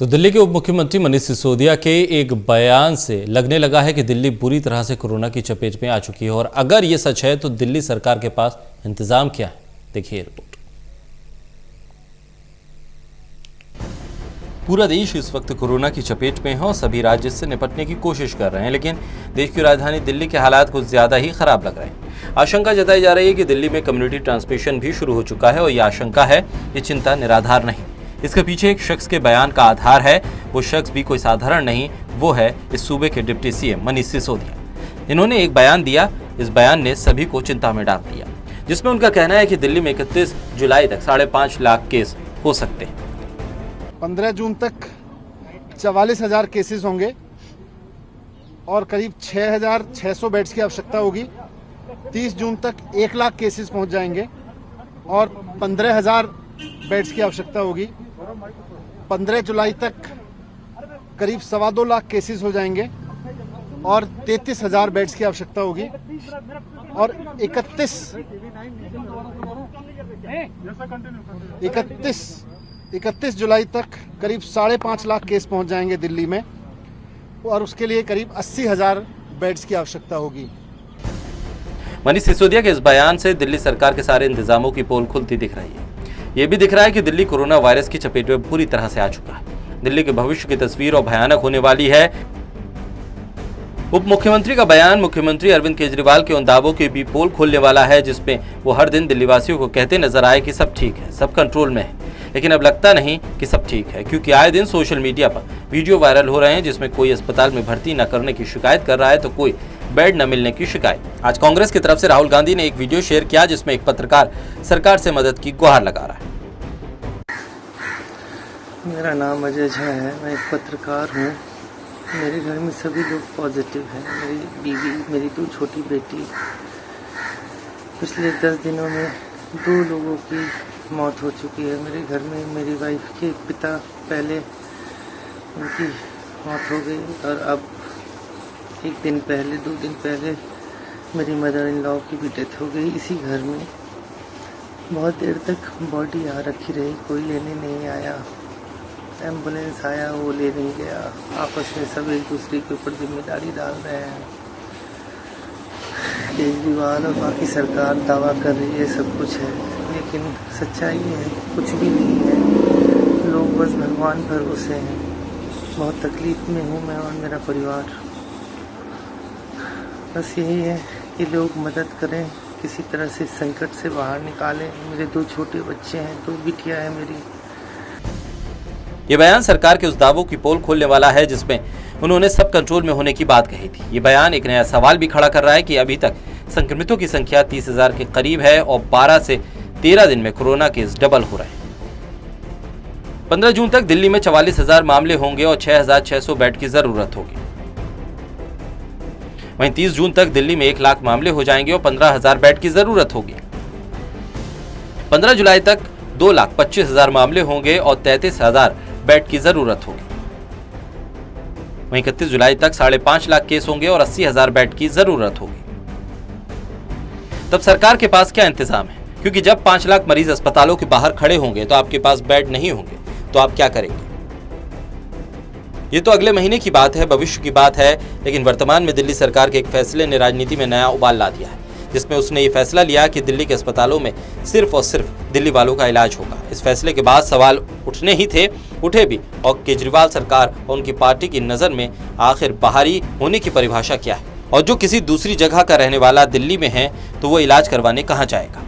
तो दिल्ली के उप मुख्यमंत्री मनीष सिसोदिया के एक बयान से लगने लगा है कि दिल्ली बुरी तरह से कोरोना की चपेट में आ चुकी है। और अगर ये सच है तो दिल्ली सरकार के पास इंतजाम क्या है, देखिए रिपोर्ट। पूरा देश इस वक्त कोरोना की चपेट में है और सभी राज्य इससे निपटने की कोशिश कर रहे हैं, लेकिन देश की राजधानी दिल्ली के हालात कुछ ज्यादा ही खराब लग रहे हैं। आशंका जताई जा रही है कि दिल्ली में कम्युनिटी ट्रांसमिशन भी शुरू हो चुका है और यह आशंका है, ये चिंता निराधार नहीं। इसके पीछे एक शख्स के बयान का आधार है। वो शख्स भी कोई साधारण नहीं, वो है इस सूबे के डिप्टी सीएम मनीष सिसोदिया। इन्होंने एक बयान दिया। इस बयान ने सभी को चिंता में डाल दिया, जिसमें उनका कहना है कि दिल्ली में 31 जुलाई तक 5.5 लाख केस हो सकते हैं। 15 जून तक 44,000 केसेस होंगे और करीब 6,600 बेड्स की आवश्यकता होगी। 30 जून तक 1 लाख केसेस पहुंच जाएंगे और 15,000 बेड्स की आवश्यकता होगी। 15 जुलाई तक करीब 2.25 लाख केसेस हो जाएंगे और 33,000 बेड्स की आवश्यकता होगी। और 31 जुलाई तक करीब 5.5 लाख केस पहुंच जाएंगे दिल्ली में और उसके लिए करीब 80,000 बेड्स की आवश्यकता होगी। मनीष सिसोदिया के इस बयान से दिल्ली सरकार के सारे इंतजामों की पोल खुलती दिख रही है। ये भी दिख रहा है कि दिल्ली कोरोना वायरस की चपेट में पूरी तरह से आ चुका है। दिल्ली के भविष्य की तस्वीर और भयानक होने वाली है। उप मुख्यमंत्री का बयान मुख्यमंत्री अरविंद केजरीवाल के उन दावों की भी पोल खोलने वाला है, जिसमें वो हर दिन दिल्लीवासियों को कहते नजर आए कि सब ठीक है, सब कंट्रोल में है। लेकिन अब लगता नहीं कि सब ठीक है, क्योंकि आए दिन सोशल मीडिया पर वीडियो वायरल हो रहे हैं जिसमें कोई अस्पताल में भर्ती न करने की शिकायत कर रहा है तो कोई बेड न मिलने की शिकायत। आज कांग्रेस की तरफ से राहुल गांधी ने एक वीडियो शेयर किया जिसमें एक पत्रकार सरकार से मदद की गुहार लगा रहा है। मेरा नाम अजय झा है, मैं एक पत्रकार हूँ। मेरे घर में सभी लोग पॉजिटिव हैं। मेरी बीवी, मेरी 2 छोटी बेटी। पिछले 10 दिनों में 2 लोगों की मौत हो चुकी है। मेरे घर में मेरी वाइफ के पिता पहले उनकी मौत हो गई और अब 2 दिन पहले मेरी मदर इन लॉ की भी डेथ हो गई इसी घर में। बहुत देर तक बॉडी यहाँ रखी रही, कोई लेने नहीं आया। एम्बुलेंस आया, वो ले नहीं गया। आपस में सब एक दूसरे के ऊपर जिम्मेदारी डाल रहे हैं। केजरीवाल और बाकी सरकार दावा कर रही है सब कुछ है, लेकिन सच्चाई है कुछ भी नहीं है। लोग बस भगवान भरोसे हैं। बहुत तकलीफ में हूँ मैं और मेरा परिवार। बस यही है कि लोग मदद करें, किसी तरह से संकट से बाहर निकालें। मेरे 2 छोटे बच्चे हैं, 2 बिटिया है मेरी। ये बयान सरकार के उस दावों की पोल खोलने वाला है जिसमें उन्होंने सब कंट्रोल में होने की बात कही थी। ये बयान एक नया सवाल भी खड़ा कर रहा है कि अभी तक संक्रमितों की संख्या 30,000 के करीब है और 12 से 13 दिन में कोरोना केस डबल हो रहे हैं। 15 जून तक दिल्ली में 44,000 मामले होंगे और 6,600 बेड की जरूरत होगी। वहीं 30 जून तक दिल्ली में 1 लाख मामले हो जाएंगे और 15,000 बेड की जरूरत होगी। 15 जुलाई तक 2,25,000 मामले होंगे और 33,000 बेड की जरूरत होगी। वहीं 31 जुलाई तक 5.5 लाख केस होंगे और 80,000 बेड की जरूरत होगी। तब सरकार के पास क्या इंतजाम है? क्योंकि जब 5 लाख मरीज अस्पतालों के बाहर खड़े होंगे तो आपके पास बेड नहीं होंगे, तो आप क्या करेंगे? ये तो अगले महीने की बात है, भविष्य की बात है। लेकिन वर्तमान में दिल्ली सरकार के एक फैसले ने राजनीति में नया उबाल ला दिया है, जिसमें उसने ये फैसला लिया कि दिल्ली के अस्पतालों में सिर्फ और सिर्फ दिल्ली वालों का इलाज होगा। इस फैसले के बाद सवाल उठने ही थे, उठे भी। और केजरीवाल सरकार और उनकी पार्टी की नज़र में आखिर बाहरी होने की परिभाषा क्या है? और जो किसी दूसरी जगह का रहने वाला दिल्ली में है तो वो इलाज करवाने कहाँ जाएगा?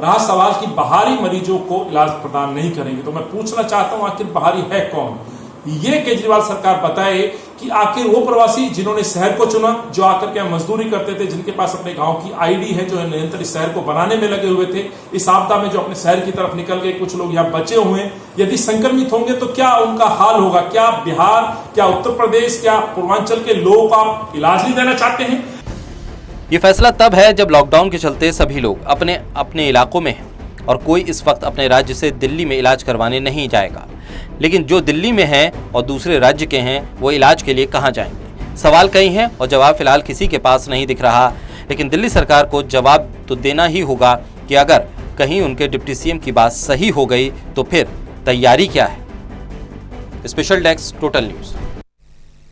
रहा सवाल कि बाहरी मरीजों को इलाज प्रदान नहीं करेंगे, तो मैं पूछना चाहता हूं आखिर बाहरी है कौन? ये केजरीवाल सरकार बताए कि आखिर वो प्रवासी जिन्होंने शहर को चुना, जो आकर के मजदूरी करते थे, जिनके पास अपने गांव की आईडी है, जो निरंतर इस शहर को बनाने में लगे हुए थे, इस आपदा में जो अपने शहर की तरफ निकल गए, कुछ लोग यहाँ बचे हुए हैं। यदि संक्रमित होंगे तो क्या उनका हाल होगा? क्या बिहार, क्या उत्तर प्रदेश, क्या पूर्वांचल के लोगों को आप इलाज नहीं देना चाहते हैं? ये फैसला तब है जब लॉकडाउन के चलते सभी लोग अपने अपने इलाकों में हैं और कोई इस वक्त अपने राज्य से दिल्ली में इलाज करवाने नहीं जाएगा। लेकिन जो दिल्ली में हैं और दूसरे राज्य के हैं वो इलाज के लिए कहाँ जाएंगे? सवाल कई हैं और जवाब फिलहाल किसी के पास नहीं दिख रहा। लेकिन दिल्ली सरकार को जवाब तो देना ही होगा कि अगर कहीं उनके डिप्टी सीएम की बात सही हो गई तो फिर तैयारी क्या है? Special desk total news.